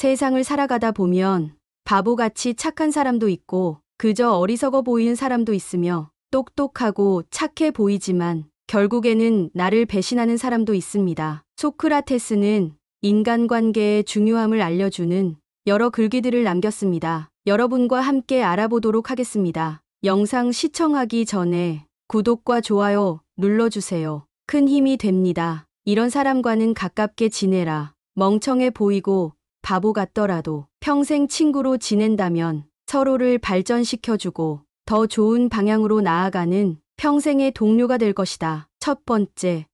세상을 살아가다 보면 바보같이 착한 사람도 있고 그저 어리석어 보이는 사람도 있으며 똑똑하고 착해 보이지만 결국에는 나를 배신하는 사람도 있습니다. 소크라테스는 인간관계의 중요함을 알려주는 여러 글귀들을 남겼습니다. 여러분과 함께 알아보도록 하겠습니다. 영상 시청하기 전에 구독과 좋아요 눌러주세요. 큰 힘이 됩니다. 이런 사람과는 가깝게 지내라. 멍청해 보이고 바보 같더라도 평생 친구로 지낸다면 서로를 발전시켜주고 더 좋은 방향으로 나아가는 평생의 동료가 될 것이다. 첫 번째,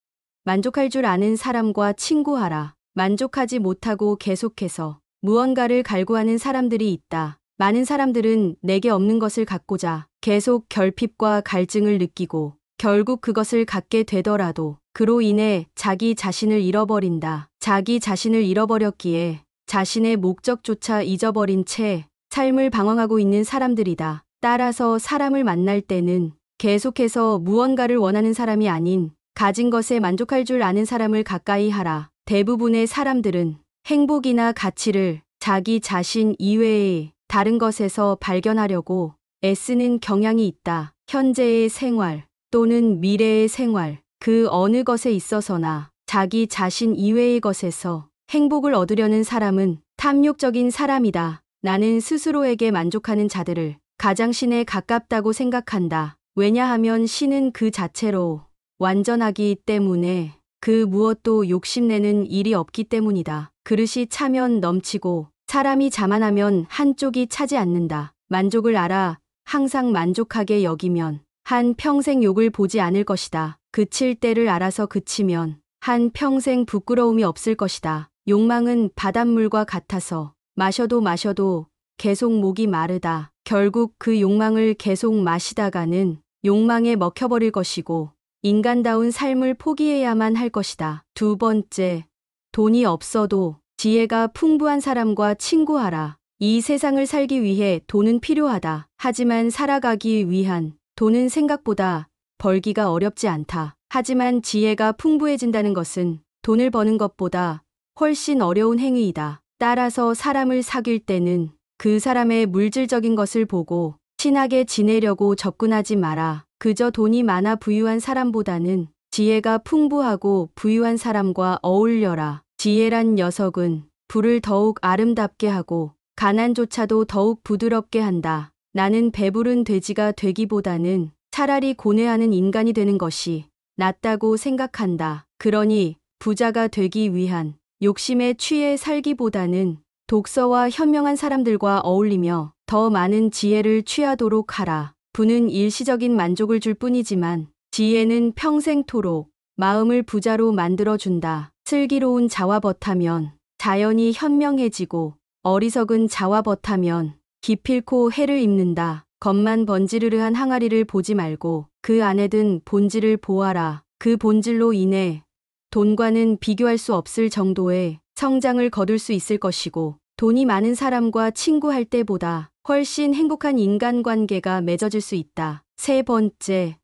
만족할 줄 아는 사람과 친구하라. 만족하지 못하고 계속해서 무언가를 갈구하는 사람들이 있다. 많은 사람들은 내게 없는 것을 갖고자 계속 결핍과 갈증을 느끼고 결국 그것을 갖게 되더라도 그로 인해 자기 자신을 잃어버린다. 자기 자신을 잃어버렸기에 자신의 목적조차 잊어버린 채 삶을 방황하고 있는 사람들이다. 따라서 사람을 만날 때는 계속해서 무언가를 원하는 사람이 아닌 가진 것에 만족할 줄 아는 사람을 가까이 하라. 대부분의 사람들은 행복이나 가치를 자기 자신 이외의 다른 것에서 발견하려고 애쓰는 경향이 있다. 현재의 생활 또는 미래의 생활, 그 어느 것에 있어서나 자기 자신 이외의 것에서 행복을 얻으려는 사람은 탐욕적인 사람이다. 나는 스스로에게 만족하는 자들을 가장 신에 가깝다고 생각한다. 왜냐하면 신은 그 자체로 완전하기 때문에 그 무엇도 욕심내는 일이 없기 때문이다. 그릇이 차면 넘치고 사람이 자만하면 한쪽이 차지 않는다. 만족을 알아 항상 만족하게 여기면 한 평생 욕을 보지 않을 것이다. 그칠 때를 알아서 그치면 한 평생 부끄러움이 없을 것이다. 욕망은 바닷물과 같아서 마셔도 계속 목이 마르다. 결국 그 욕망을 계속 마시다가는 욕망에 먹혀버릴 것이고 인간다운 삶을 포기해야만 할 것이다. 두 번째, 돈이 없어도 지혜가 풍부한 사람과 친구하라. 이 세상을 살기 위해 돈은 필요하다. 하지만 살아가기 위한 돈은 생각보다 벌기가 어렵지 않다. 하지만 지혜가 풍부해진다는 것은 돈을 버는 것보다 훨씬 어려운 행위이다. 따라서 사람을 사귈 때는 그 사람의 물질적인 것을 보고 친하게 지내려고 접근하지 마라. 그저 돈이 많아 부유한 사람보다는 지혜가 풍부하고 부유한 사람과 어울려라. 지혜란 녀석은 불을 더욱 아름답게 하고 가난조차도 더욱 부드럽게 한다. 나는 배부른 돼지가 되기보다는 차라리 고뇌하는 인간이 되는 것이 낫다고 생각한다. 그러니 부자가 되기 위한 욕심에 취해 살기보다는 독서와 현명한 사람들과 어울리며 더 많은 지혜를 취하도록 하라. 부는 일시적인 만족을 줄 뿐이지만 지혜는 평생토록 마음을 부자로 만들어준다. 슬기로운 자와벗하면 자연이 현명해지고 어리석은 자와벗하면 기필코 해를 입는다. 겉만 번지르르한 항아리를 보지 말고 그 안에 든 본질을 보아라. 그 본질로 인해 돈과는 비교할 수 없을 정도의 성장을 거둘 수 있을 것이고 돈이 많은 사람과 친구할 때보다 훨씬 행복한 인간관계가 맺어질 수 있다. 세 번째,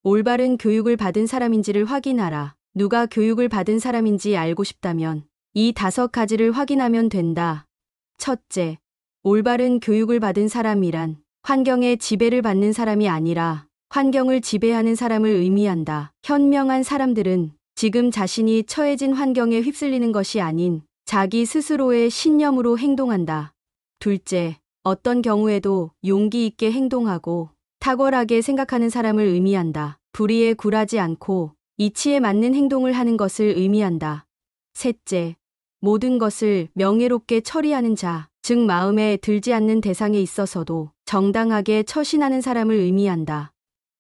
올바른 교육을 받은 사람인지를 확인하라. 누가 교육을 받은 사람인지 알고 싶다면 이 5가지를 확인하면 된다. 첫째, 올바른 교육을 받은 사람이란 환경에 지배를 받는 사람이 아니라 환경을 지배하는 사람을 의미한다. 현명한 사람들은 지금 자신이 처해진 환경에 휩쓸리는 것이 아닌 자기 스스로의 신념으로 행동한다. 둘째, 어떤 경우에도 용기 있게 행동하고 탁월하게 생각하는 사람을 의미한다. 불의에 굴하지 않고 이치에 맞는 행동을 하는 것을 의미한다. 셋째, 모든 것을 명예롭게 처리하는 자, 즉 마음에 들지 않는 대상에 있어서도 정당하게 처신하는 사람을 의미한다.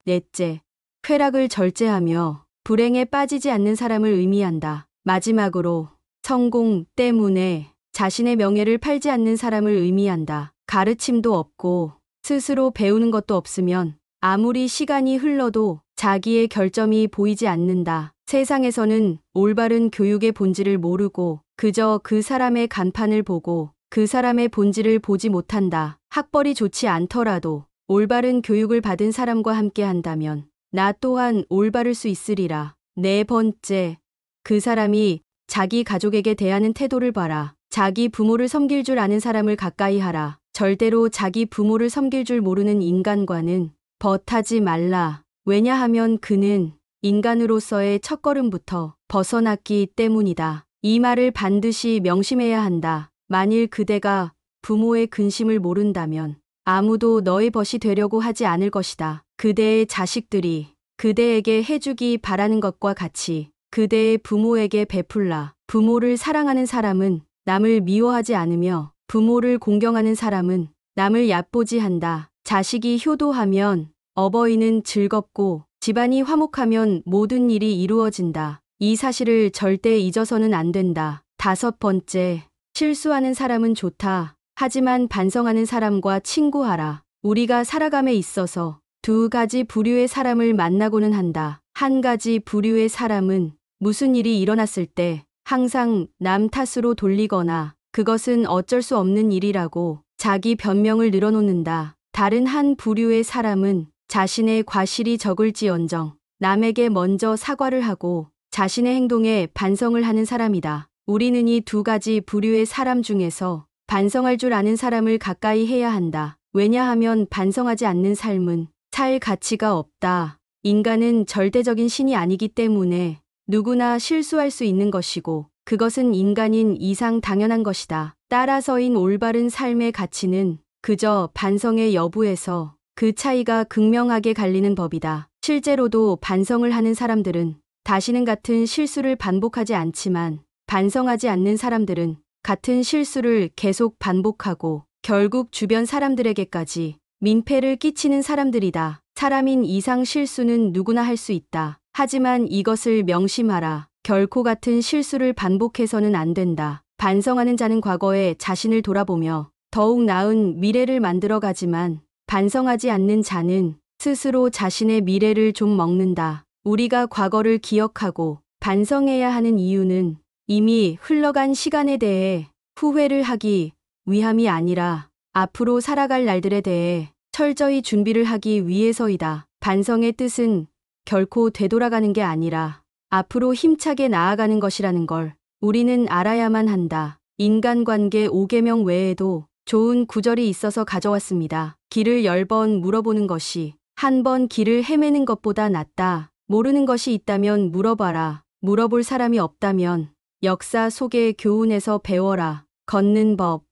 넷째, 쾌락을 절제하며 불행에 빠지지 않는 사람을 의미한다. 마지막으로 성공 때문에 자신의 명예를 팔지 않는 사람을 의미한다. 가르침도 없고 스스로 배우는 것도 없으면 아무리 시간이 흘러도 자기의 결점이 보이지 않는다. 세상에서는 올바른 교육의 본질을 모르고 그저 그 사람의 간판을 보고 그 사람의 본질을 보지 못한다. 학벌이 좋지 않더라도 올바른 교육을 받은 사람과 함께 한다면 나 또한 올바를 수 있으리라. 네 번째, 그 사람이 자기 가족에게 대하는 태도를 봐라. 자기 부모를 섬길 줄 아는 사람을 가까이 하라. 절대로 자기 부모를 섬길 줄 모르는 인간과는 벗하지 말라. 왜냐하면 그는 인간으로서의 첫걸음부터 벗어났기 때문이다. 이 말을 반드시 명심해야 한다. 만일 그대가 부모의 근심을 모른다면 아무도 너의 벗이 되려고 하지 않을 것이다. 그대의 자식들이 그대에게 해주기 바라는 것과 같이 그대의 부모에게 베풀라. 부모를 사랑하는 사람은 남을 미워하지 않으며 부모를 공경하는 사람은 남을 얕보지 한다. 자식이 효도하면 어버이는 즐겁고 집안이 화목하면 모든 일이 이루어진다. 이 사실을 절대 잊어서는 안 된다. 5번째, 실수하는 사람은 좋다. 하지만 반성하는 사람과 친구하라. 우리가 살아감에 있어서 2가지 부류의 사람을 만나고는 한다. 한 가지 부류의 사람은 무슨 일이 일어났을 때 항상 남 탓으로 돌리거나 그것은 어쩔 수 없는 일이라고 자기 변명을 늘어놓는다. 다른 한 부류의 사람은 자신의 과실이 적을지언정 남에게 먼저 사과를 하고 자신의 행동에 반성을 하는 사람이다. 우리는 이 2가지 부류의 사람 중에서 반성할 줄 아는 사람을 가까이 해야 한다. 왜냐하면 반성하지 않는 삶은 살 가치가 없다. 인간은 절대적인 신이 아니기 때문에 누구나 실수할 수 있는 것이고 그것은 인간인 이상 당연한 것이다. 따라서인 올바른 삶의 가치는 그저 반성의 여부에서 그 차이가 극명하게 갈리는 법이다. 실제로도 반성을 하는 사람들은 다시는 같은 실수를 반복하지 않지만 반성하지 않는 사람들은 같은 실수를 계속 반복하고 결국 주변 사람들에게까지 민폐를 끼치는 사람들이다. 사람인 이상 실수는 누구나 할 수 있다. 하지만 이것을 명심하라. 결코 같은 실수를 반복해서는 안 된다. 반성하는 자는 과거에 자신을 돌아보며 더욱 나은 미래를 만들어가지만 반성하지 않는 자는 스스로 자신의 미래를 좀 먹는다. 우리가 과거를 기억하고 반성해야 하는 이유는 이미 흘러간 시간에 대해 후회를 하기 위함이 아니라 앞으로 살아갈 날들에 대해 철저히 준비를 하기 위해서이다. 반성의 뜻은 결코 되돌아가는 게 아니라 앞으로 힘차게 나아가는 것이라는 걸 우리는 알아야만 한다. 인간관계 5계명 외에도 좋은 구절이 있어서 가져왔습니다. 길을 10번 물어보는 것이 한 번 길을 헤매는 것보다 낫다. 모르는 것이 있다면 물어봐라. 물어볼 사람이 없다면 역사 속의 교훈에서 배워라. 걷는 법,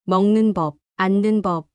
먹는 법, 앉는 법,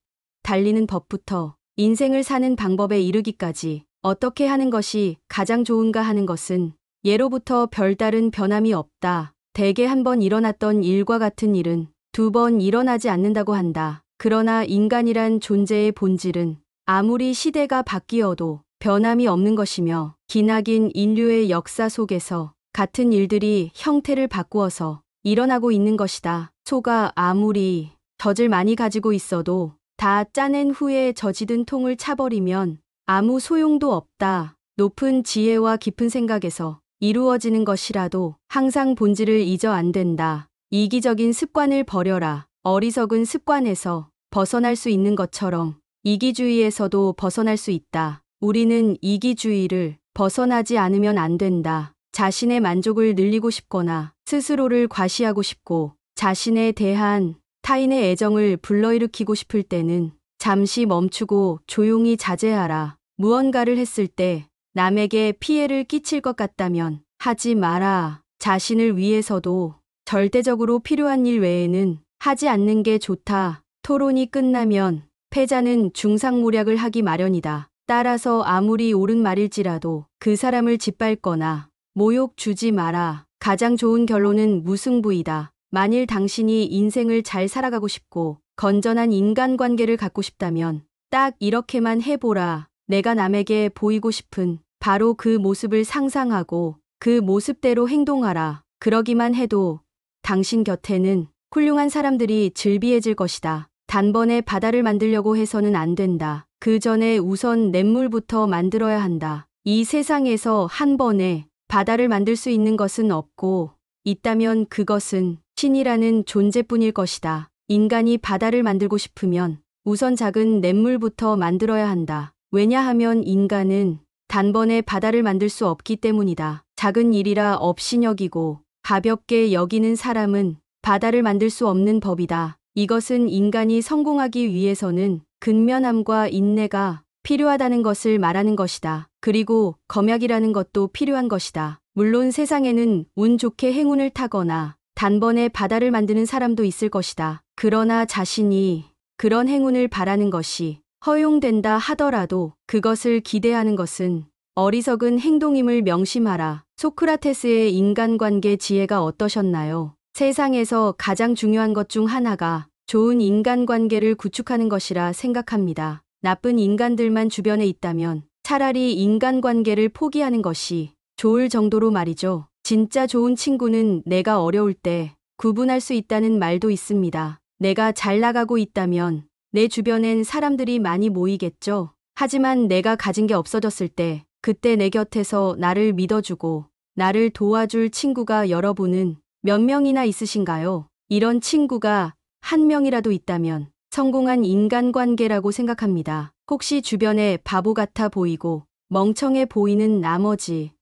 달리는 법부터 인생을 사는 방법에 이르기까지 어떻게 하는 것이 가장 좋은가 하는 것은 예로부터 별다른 변함이 없다. 대개 한 번 일어났던 일과 같은 일은 2번 일어나지 않는다고 한다. 그러나 인간이란 존재의 본질은 아무리 시대가 바뀌어도 변함이 없는 것이며 기나긴 인류의 역사 속에서 같은 일들이 형태를 바꾸어서 일어나고 있는 것이다. 소가 아무리 젖을 많이 가지고 있어도 다 짜낸 후에 젖이든 통을 차버리면 아무 소용도 없다. 높은 지혜와 깊은 생각에서 이루어지는 것이라도 항상 본질을 잊어 안 된다. 이기적인 습관을 버려라. 어리석은 습관에서 벗어날 수 있는 것처럼 이기주의에서도 벗어날 수 있다. 우리는 이기주의를 벗어나지 않으면 안 된다. 자신의 만족을 늘리고 싶거나 스스로를 과시하고 싶고 자신에 대한 타인의 애정을 불러일으키고 싶을 때는 잠시 멈추고 조용히 자제하라. 무언가를 했을 때 남에게 피해를 끼칠 것 같다면 하지 마라. 자신을 위해서도 절대적으로 필요한 일 외에는 하지 않는 게 좋다. 토론이 끝나면 패자는 중상모략을 하기 마련이다. 따라서 아무리 옳은 말일지라도 그 사람을 짓밟거나 모욕 주지 마라. 가장 좋은 결론은 무승부이다. 만일 당신이 인생을 잘 살아가고 싶고 건전한 인간관계를 갖고 싶다면 딱 이렇게만 해보라. 내가 남에게 보이고 싶은 바로 그 모습을 상상하고 그 모습대로 행동하라. 그러기만 해도 당신 곁에는 훌륭한 사람들이 즐비해질 것이다. 단번에 바다를 만들려고 해서는 안 된다. 그 전에 우선 냇물부터 만들어야 한다. 이 세상에서 한 번에 바다를 만들 수 있는 것은 없고 있다면 그것은 신이라는 존재뿐일 것이다. 인간이 바다를 만들고 싶으면 우선 작은 냇물부터 만들어야 한다. 왜냐하면 인간은 단번에 바다를 만들 수 없기 때문이다. 작은 일이라 업신여기고 가볍게 여기는 사람은 바다를 만들 수 없는 법이다. 이것은 인간이 성공하기 위해서는 근면함과 인내가 필요하다는 것을 말하는 것이다. 그리고 검약이라는 것도 필요한 것이다. 물론 세상에는 운 좋게 행운을 타거나 단번에 바다를 만드는 사람도 있을 것이다. 그러나 자신이 그런 행운을 바라는 것이 허용된다 하더라도 그것을 기대하는 것은 어리석은 행동임을 명심하라. 소크라테스의 인간관계 지혜가 어떠셨나요? 세상에서 가장 중요한 것 중 하나가 좋은 인간관계를 구축하는 것이라 생각합니다. 나쁜 인간들만 주변에 있다면 차라리 인간관계를 포기하는 것이 좋을 정도로 말이죠. 진짜 좋은 친구는 내가 어려울 때 구분할 수 있다는 말도 있습니다. 내가 잘 나가고 있다면 내 주변엔 사람들이 많이 모이겠죠. 하지만 내가 가진 게 없어졌을 때 그때 내 곁에서 나를 믿어주고 나를 도와줄 친구가 여러분은 몇 명이나 있으신가요? 이런 친구가 한 명이라도 있다면 성공한 인간관계라고 생각합니다. 혹시 주변에 바보 같아 보이고 멍청해 보이는 나머지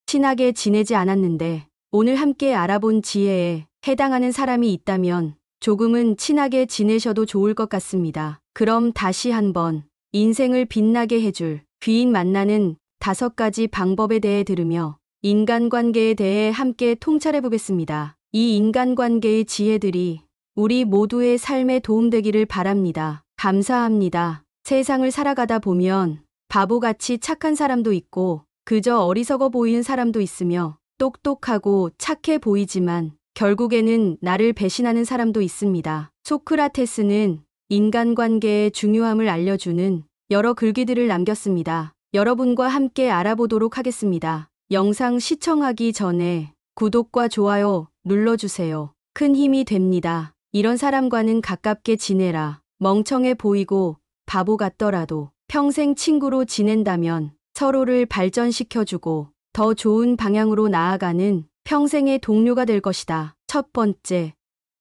친하게 지내지 않았는데 오늘 함께 알아본 지혜에 해당하는 사람이 있다면 조금은 친하게 지내셔도 좋을 것 같습니다. 그럼 다시 한번 인생을 빛나게 해줄 귀인 만나는 5가지 방법에 대해 들으며 인간관계에 대해 함께 통찰해 보겠습니다. 이 인간관계의 지혜들이 우리 모두의 삶에 도움되기를 바랍니다. 감사합니다. 세상을 살아가다 보면 바보같이 착한 사람도 있고 그저 어리석어 보이는 사람도 있으며 똑똑하고 착해 보이지만 결국에는 나를 배신하는 사람도 있습니다. 소크라테스는 인간관계의 중요함을 알려주는 여러 글귀들을 남겼습니다. 여러분과 함께 알아보도록 하겠습니다. 영상 시청하기 전에 구독과 좋아요 눌러주세요. 큰 힘이 됩니다. 이런 사람과는 가깝게 지내라. 멍청해 보이고 바보 같더라도 평생 친구로 지낸다면 서로를 발전시켜주고 더 좋은 방향으로 나아가는 평생의 동료가 될 것이다. 첫 번째,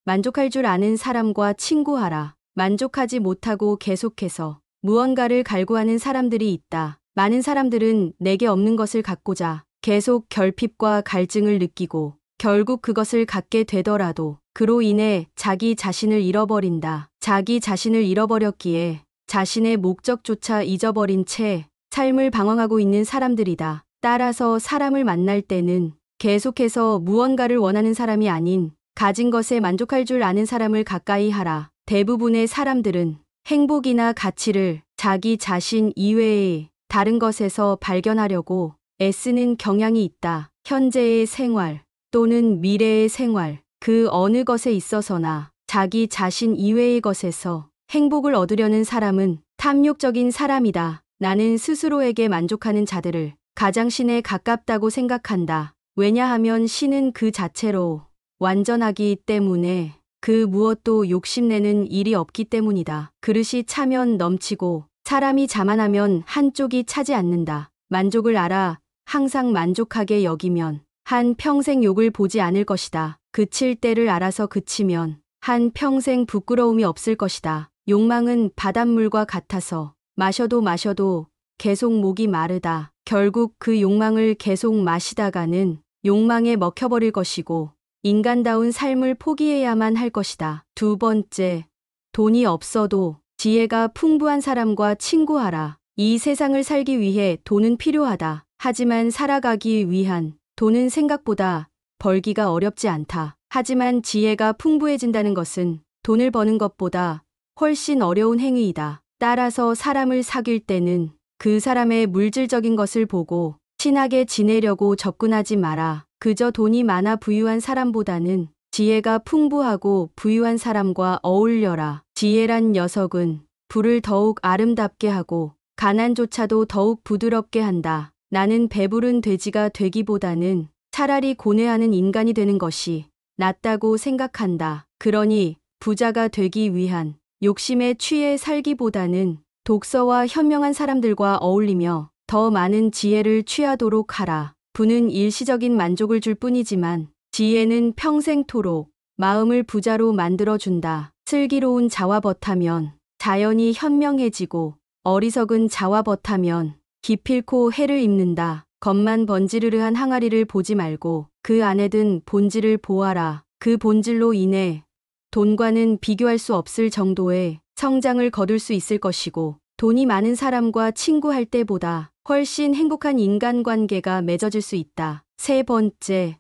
만족할 줄 아는 사람과 친구하라. 만족하지 못하고 계속해서 무언가를 갈구하는 사람들이 있다. 많은 사람들은 내게 없는 것을 갖고자 계속 결핍과 갈증을 느끼고 결국 그것을 갖게 되더라도 그로 인해 자기 자신을 잃어버린다. 자기 자신을 잃어버렸기에 자신의 목적조차 잊어버린 채 삶을 방황하고 있는 사람들이다. 따라서 사람을 만날 때는 계속해서 무언가를 원하는 사람이 아닌 가진 것에 만족할 줄 아는 사람을 가까이 하라. 대부분의 사람들은 행복이나 가치를 자기 자신 이외의 다른 것에서 발견하려고 애쓰는 경향이 있다. 현재의 생활 또는 미래의 생활, 그 어느 것에 있어서나 자기 자신 이외의 것에서 행복을 얻으려는 사람은 탐욕적인 사람이다. 나는 스스로에게 만족하는 자들을 가장 신에 가깝다고 생각한다. 왜냐하면 신은 그 자체로 완전하기 때문에 그 무엇도 욕심내는 일이 없기 때문이다. 그릇이 차면 넘치고 사람이 자만하면 한쪽이 차지 않는다. 만족을 알아 항상 만족하게 여기면 한 평생 욕을 보지 않을 것이다. 그칠 때를 알아서 그치면 한 평생 부끄러움이 없을 것이다. 욕망은 바닷물과 같아서 마셔도 계속 목이 마르다. 결국 그 욕망을 계속 마시다가는 욕망에 먹혀버릴 것이고 인간다운 삶을 포기해야만 할 것이다. 두 번째, 돈이 없어도 지혜가 풍부한 사람과 친구하라. 이 세상을 살기 위해 돈은 필요하다. 하지만 살아가기 위한 돈은 생각보다 벌기가 어렵지 않다. 하지만 지혜가 풍부해진다는 것은 돈을 버는 것보다 훨씬 어려운 행위이다. 따라서 사람을 사귈 때는 그 사람의 물질적인 것을 보고 친하게 지내려고 접근하지 마라. 그저 돈이 많아 부유한 사람보다는 지혜가 풍부하고 부유한 사람과 어울려라. 지혜란 녀석은 불을 더욱 아름답게 하고 가난조차도 더욱 부드럽게 한다. 나는 배부른 돼지가 되기보다는 차라리 고뇌하는 인간이 되는 것이 낫다고 생각한다. 그러니 부자가 되기 위한 욕심에 취해 살기보다는 독서와 현명한 사람들과 어울리며 더 많은 지혜를 취하도록 하라. 부는 일시적인 만족을 줄 뿐이지만 지혜는 평생토록 마음을 부자로 만들어준다. 슬기로운 자와벗하면 자연이 현명해지고 어리석은 자와벗하면 기필코 해를 입는다. 겉만 번지르르한 항아리를 보지 말고 그 안에 든 본질을 보아라. 그 본질로 인해 돈과는 비교할 수 없을 정도의 성장을 거둘 수 있을 것이고 돈이 많은 사람과 친구할 때보다 훨씬 행복한 인간관계가 맺어질 수 있다. 세 번째,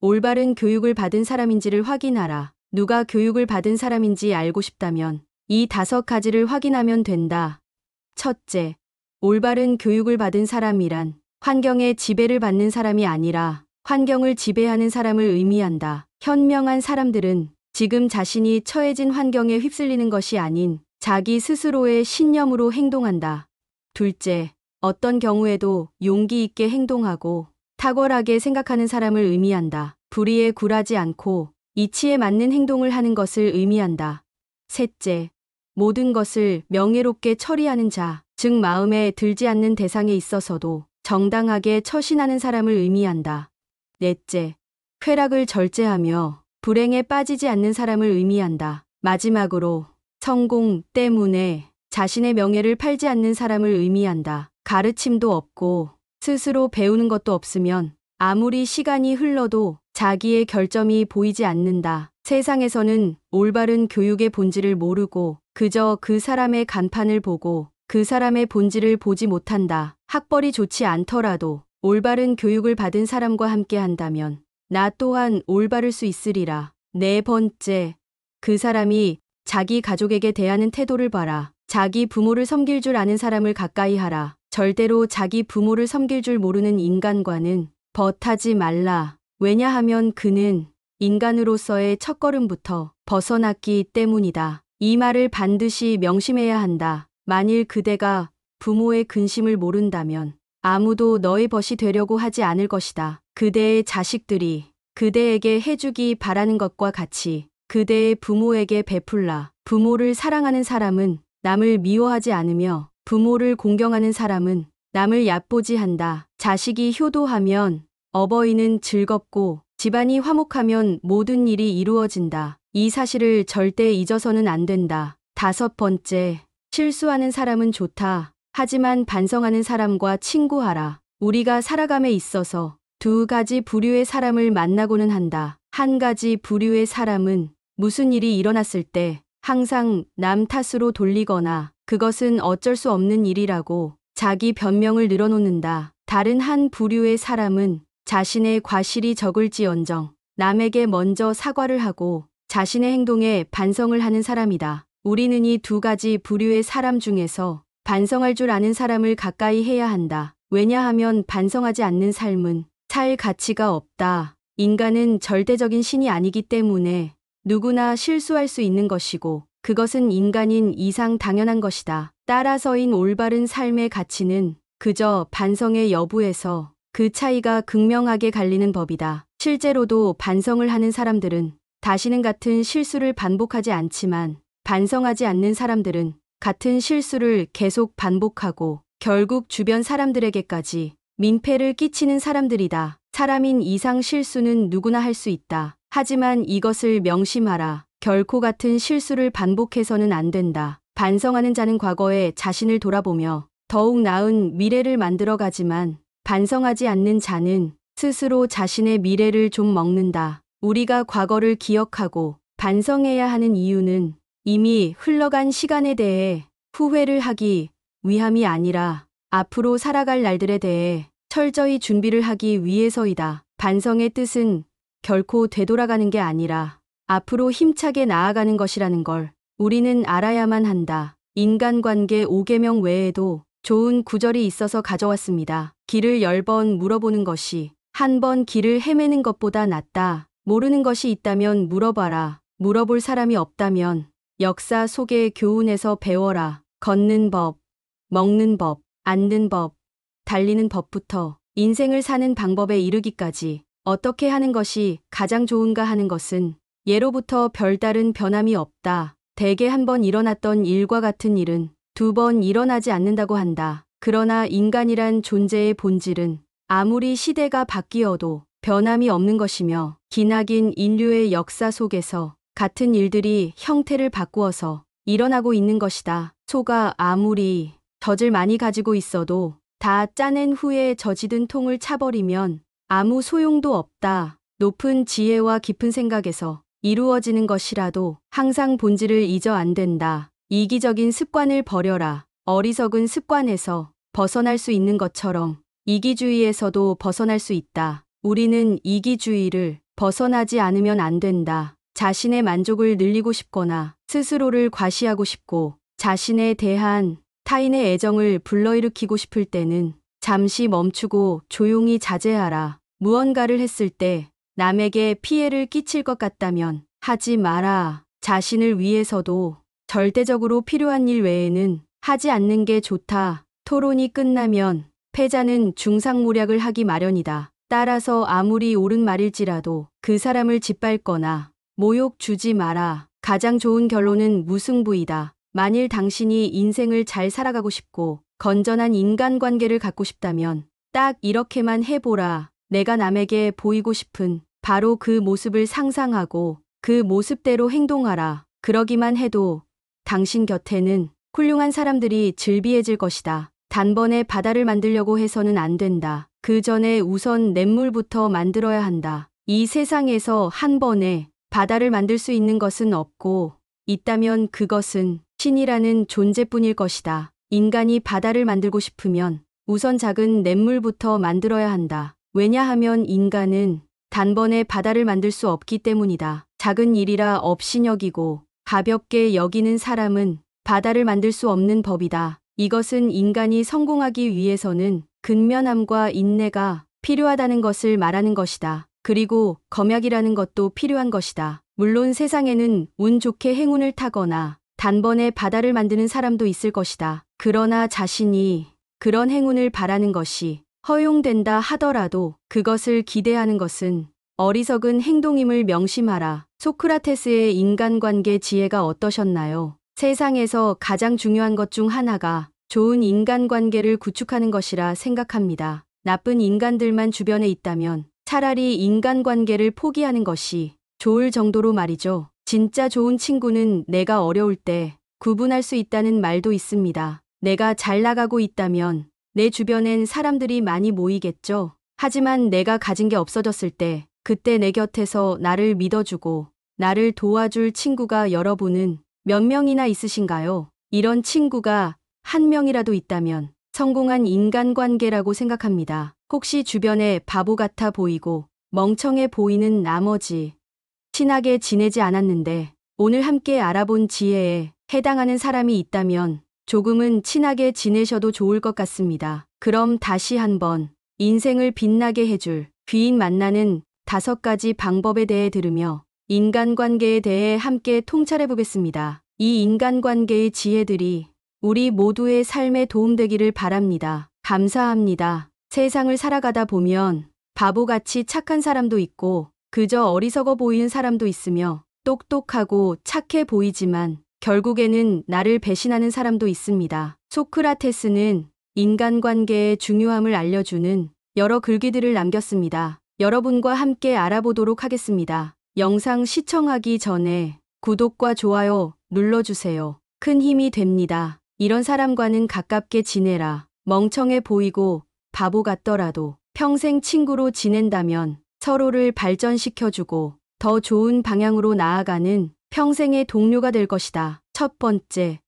올바른 교육을 받은 사람인지를 확인하라. 누가 교육을 받은 사람인지 알고 싶다면 이 5가지를 확인하면 된다. 첫째, 올바른 교육을 받은 사람이란 환경의 지배를 받는 사람이 아니라 환경을 지배하는 사람을 의미한다. 현명한 사람들은 지금 자신이 처해진 환경에 휩쓸리는 것이 아닌 자기 스스로의 신념으로 행동한다. 둘째, 어떤 경우에도 용기 있게 행동하고 탁월하게 생각하는 사람을 의미한다. 불의에 굴하지 않고 이치에 맞는 행동을 하는 것을 의미한다. 셋째, 모든 것을 명예롭게 처리하는 자, 즉 마음에 들지 않는 대상에 있어서도 정당하게 처신하는 사람을 의미한다. 넷째, 쾌락을 절제하며 불행에 빠지지 않는 사람을 의미한다. 마지막으로 성공 때문에 자신의 명예를 팔지 않는 사람을 의미한다. 가르침도 없고 스스로 배우는 것도 없으면 아무리 시간이 흘러도 자기의 결점이 보이지 않는다. 세상에서는 올바른 교육의 본질을 모르고 그저 그 사람의 간판을 보고 그 사람의 본질을 보지 못한다. 학벌이 좋지 않더라도 올바른 교육을 받은 사람과 함께 한다면 나 또한 올바를 수 있으리라. 네 번째, 그 사람이 자기 가족에게 대하는 태도를 봐라. 자기 부모를 섬길 줄 아는 사람을 가까이 하라. 절대로 자기 부모를 섬길 줄 모르는 인간과는 벗하지 말라. 왜냐하면 그는 인간으로서의 첫걸음부터 벗어났기 때문이다. 이 말을 반드시 명심해야 한다. 만일 그대가 부모의 근심을 모른다면 아무도 너의 벗이 되려고 하지 않을 것이다. 그대의 자식들이 그대에게 해주기 바라는 것과 같이 그대의 부모에게 베풀라. 부모를 사랑하는 사람은 남을 미워하지 않으며 부모를 공경하는 사람은 남을 얕보지 한다. 자식이 효도하면 어버이는 즐겁고 집안이 화목하면 모든 일이 이루어진다. 이 사실을 절대 잊어서는 안 된다. 다섯 번째, 실수하는 사람은 좋다. 하지만 반성하는 사람과 친구하라. 우리가 살아감에 있어서 2가지 부류의 사람을 만나고는 한다. 한 가지 부류의 사람은 무슨 일이 일어났을 때 항상 남 탓으로 돌리거나 그것은 어쩔 수 없는 일이라고 자기 변명을 늘어놓는다. 다른 한 부류의 사람은 자신의 과실이 적을지언정 남에게 먼저 사과를 하고 자신의 행동에 반성을 하는 사람이다. 우리는 이 2가지 부류의 사람 중에서 반성할 줄 아는 사람을 가까이 해야 한다. 왜냐하면 반성하지 않는 삶은 살 가치가 없다. 인간은 절대적인 신이 아니기 때문에 누구나 실수할 수 있는 것이고 그것은 인간인 이상 당연한 것이다. 따라서인 올바른 삶의 가치는 그저 반성의 여부에서 그 차이가 극명하게 갈리는 법이다. 실제로도 반성을 하는 사람들은 다시는 같은 실수를 반복하지 않지만 반성하지 않는 사람들은 같은 실수를 계속 반복하고 결국 주변 사람들에게까지 민폐를 끼치는 사람들이다. 사람인 이상 실수는 누구나 할 수 있다. 하지만 이것을 명심하라. 결코 같은 실수를 반복해서는 안 된다. 반성하는 자는 과거에 자신을 돌아보며 더욱 나은 미래를 만들어가지만 반성하지 않는 자는 스스로 자신의 미래를 좀 먹는다. 우리가 과거를 기억하고 반성해야 하는 이유는 이미 흘러간 시간에 대해 후회를 하기 위함이 아니라 앞으로 살아갈 날들에 대해 철저히 준비를 하기 위해서이다. 반성의 뜻은 결코 되돌아가는 게 아니라 앞으로 힘차게 나아가는 것이라는 걸 우리는 알아야만 한다. 인간관계 5계명 외에도 좋은 구절이 있어서 가져왔습니다. 길을 10번 물어보는 것이 한 번 길을 헤매는 것보다 낫다. 모르는 것이 있다면 물어봐라. 물어볼 사람이 없다면 역사 속의 교훈에서 배워라. 걷는 법, 먹는 법, 앉는 법, 달리는 법부터 인생을 사는 방법에 이르기까지 어떻게 하는 것이 가장 좋은가 하는 것은 예로부터 별다른 변함이 없다. 대개 한 번 일어났던 일과 같은 일은 2번 일어나지 않는다고 한다. 그러나 인간이란 존재의 본질은 아무리 시대가 바뀌어도 변함이 없는 것이며 기나긴 인류의 역사 속에서 같은 일들이 형태를 바꾸어서 일어나고 있는 것이다. 소가 아무리 젖을 많이 가지고 있어도 다 짜낸 후에 젖이든 통을 차버리면 아무 소용도 없다. 높은 지혜와 깊은 생각에서 이루어지는 것이라도 항상 본질을 잊어 안 된다. 이기적인 습관을 버려라. 어리석은 습관에서 벗어날 수 있는 것처럼 이기주의에서도 벗어날 수 있다. 우리는 이기주의를 벗어나지 않으면 안 된다. 자신의 만족을 늘리고 싶거나 스스로를 과시하고 싶고 자신에 대한 타인의 애정을 불러일으키고 싶을 때는 잠시 멈추고 조용히 자제하라. 무언가를 했을 때 남에게 피해를 끼칠 것 같다면 하지 마라. 자신을 위해서도 절대적으로 필요한 일 외에는 하지 않는 게 좋다. 토론이 끝나면 패자는 중상모략을 하기 마련이다. 따라서 아무리 옳은 말일지라도 그 사람을 짓밟거나 모욕 주지 마라. 가장 좋은 결론은 무승부이다. 만일 당신이 인생을 잘 살아가고 싶고 건전한 인간관계를 갖고 싶다면 딱 이렇게만 해보라. 내가 남에게 보이고 싶은 바로 그 모습을 상상하고 그 모습대로 행동하라. 그러기만 해도 당신 곁에는 훌륭한 사람들이 즐비해질 것이다. 단번에 바다를 만들려고 해서는 안 된다. 그 전에 우선 냇물부터 만들어야 한다. 이 세상에서 한 번에 바다를 만들 수 있는 것은 없고 있다면 그것은 신이라는 존재뿐일 것이다. 인간이 바다를 만들고 싶으면 우선 작은 냇물부터 만들어야 한다. 왜냐하면 인간은 단번에 바다를 만들 수 없기 때문이다. 작은 일이라 없이 여기고 가볍게 여기는 사람은 바다를 만들 수 없는 법이다. 이것은 인간이 성공하기 위해서는 근면함과 인내가 필요하다는 것을 말하는 것이다. 그리고 검약이라는 것도 필요한 것이다. 물론 세상에는 운 좋게 행운을 타거나 단번에 바다를 만드는 사람도 있을 것이다. 그러나 자신이 그런 행운을 바라는 것이 허용된다 하더라도 그것을 기대하는 것은 어리석은 행동임을 명심하라. 소크라테스의 인간관계 지혜가 어떠셨나요? 세상에서 가장 중요한 것 중 하나가 좋은 인간관계를 구축하는 것이라 생각합니다. 나쁜 인간들만 주변에 있다면 차라리 인간관계를 포기하는 것이 좋을 정도로 말이죠. 진짜 좋은 친구는 내가 어려울 때 구분할 수 있다는 말도 있습니다. 내가 잘 나가고 있다면 내 주변엔 사람들이 많이 모이겠죠. 하지만 내가 가진 게 없어졌을 때 그때 내 곁에서 나를 믿어주고 나를 도와줄 친구가 여러분은 몇 명이나 있으신가요? 이런 친구가 한 명이라도 있다면 성공한 인간관계라고 생각합니다. 혹시 주변에 바보 같아 보이고 멍청해 보이는 나머지 친하게 지내지 않았는데 오늘 함께 알아본 지혜에 해당하는 사람이 있다면 조금은 친하게 지내셔도 좋을 것 같습니다. 그럼 다시 한번 인생을 빛나게 해줄 귀인 만나는 5가지 방법에 대해 들으며 인간관계에 대해 함께 통찰해 보겠습니다. 이 인간관계의 지혜들이 우리 모두의 삶에 도움되기를 바랍니다. 감사합니다. 세상을 살아가다 보면 바보같이 착한 사람도 있고 그저 어리석어 보이는 사람도 있으며 똑똑하고 착해 보이지만 결국에는 나를 배신하는 사람도 있습니다. 소크라테스는 인간관계의 중요함을 알려주는 여러 글귀들을 남겼습니다. 여러분과 함께 알아보도록 하겠습니다. 영상 시청하기 전에 구독과 좋아요 눌러주세요. 큰 힘이 됩니다. 이런 사람과는 가깝게 지내라. 멍청해 보이고 바보 같더라도 평생 친구로 지낸다면 서로를 발전시켜주고 더 좋은 방향으로 나아가는 평생의 동료가 될 것이다. 첫 번째,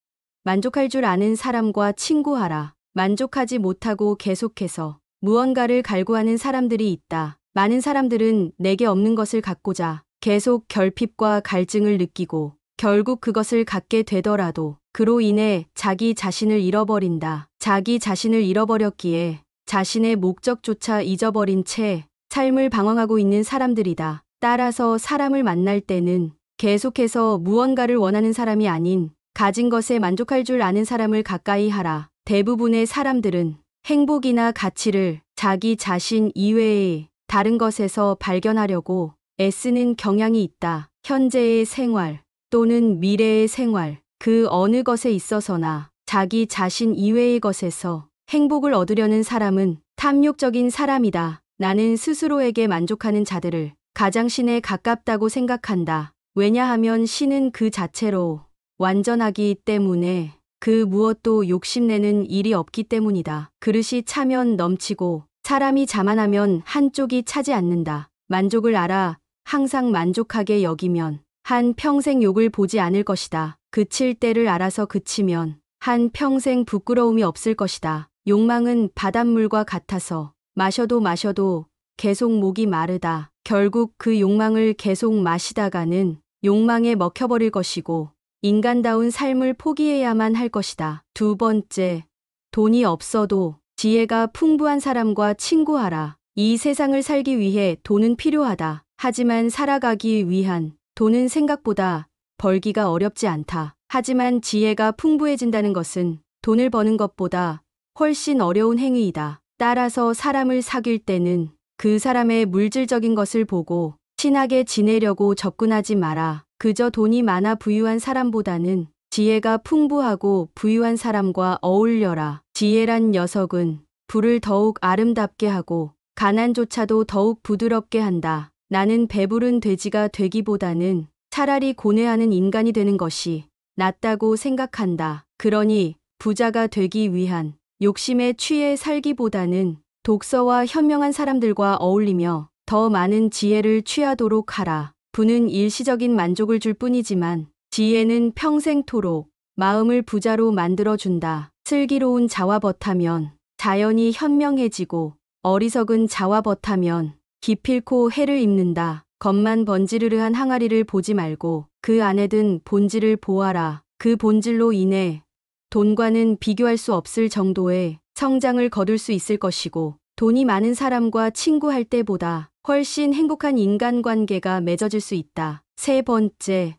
만족할 줄 아는 사람과 친구하라. 만족하지 못하고 계속해서 무언가를 갈구하는 사람들이 있다. 많은 사람들은 내게 없는 것을 갖고자 계속 결핍과 갈증을 느끼고 결국 그것을 갖게 되더라도 그로 인해 자기 자신을 잃어버린다. 자기 자신을 잃어버렸기에 자신의 목적조차 잊어버린 채 삶을 방황하고 있는 사람들이다. 따라서 사람을 만날 때는 계속해서 무언가를 원하는 사람이 아닌 가진 것에 만족할 줄 아는 사람을 가까이 하라. 대부분의 사람들은 행복이나 가치를 자기 자신 이외의 다른 것에서 발견하려고 애쓰는 경향이 있다. 현재의 생활 또는 미래의 생활, 그 어느 것에 있어서나 자기 자신 이외의 것에서 행복을 얻으려는 사람은 탐욕적인 사람이다. 나는 스스로에게 만족하는 자들을 가장 신에 가깝다고 생각한다. 왜냐하면 신은 그 자체로 완전하기 때문에 그 무엇도 욕심내는 일이 없기 때문이다. 그릇이 차면 넘치고 사람이 자만하면 한쪽이 차지 않는다. 만족을 알아 항상 만족하게 여기면 한 평생 욕을 보지 않을 것이다. 그칠 때를 알아서 그치면 한 평생 부끄러움이 없을 것이다. 욕망은 바닷물과 같아서 마셔도 계속 목이 마르다. 결국 그 욕망을 계속 마시다가는 욕망에 먹혀버릴 것이고 인간다운 삶을 포기해야만 할 것이다. 두 번째, 돈이 없어도 지혜가 풍부한 사람과 친구하라. 이 세상을 살기 위해 돈은 필요하다. 하지만 살아가기 위한 돈은 생각보다 벌기가 어렵지 않다. 하지만 지혜가 풍부해진다는 것은 돈을 버는 것보다 훨씬 어려운 행위이다. 따라서 사람을 사귈 때는 그 사람의 물질적인 것을 보고 친하게 지내려고 접근하지 마라. 그저 돈이 많아 부유한 사람보다는 지혜가 풍부하고 부유한 사람과 어울려라. 지혜란 녀석은 불을 더욱 아름답게 하고 가난조차도 더욱 부드럽게 한다. 나는 배부른 돼지가 되기보다는 차라리 고뇌하는 인간이 되는 것이 낫다고 생각한다. 그러니 부자가 되기 위한 욕심에 취해 살기보다는 독서와 현명한 사람들과 어울리며 더 많은 지혜를 취하도록 하라. 부는 일시적인 만족을 줄 뿐이지만 지혜는 평생토록 마음을 부자로 만들어준다. 슬기로운 자와벗하면 자연이 현명해지고 어리석은 자와벗하면 기필코 해를 입는다. 겉만 번지르르한 항아리를 보지 말고 그 안에 든 본질을 보아라. 그 본질로 인해 돈과는 비교할 수 없을 정도의 성장을 거둘 수 있을 것이고 돈이 많은 사람과 친구할 때보다 훨씬 행복한 인간관계가 맺어질 수 있다. 세 번째,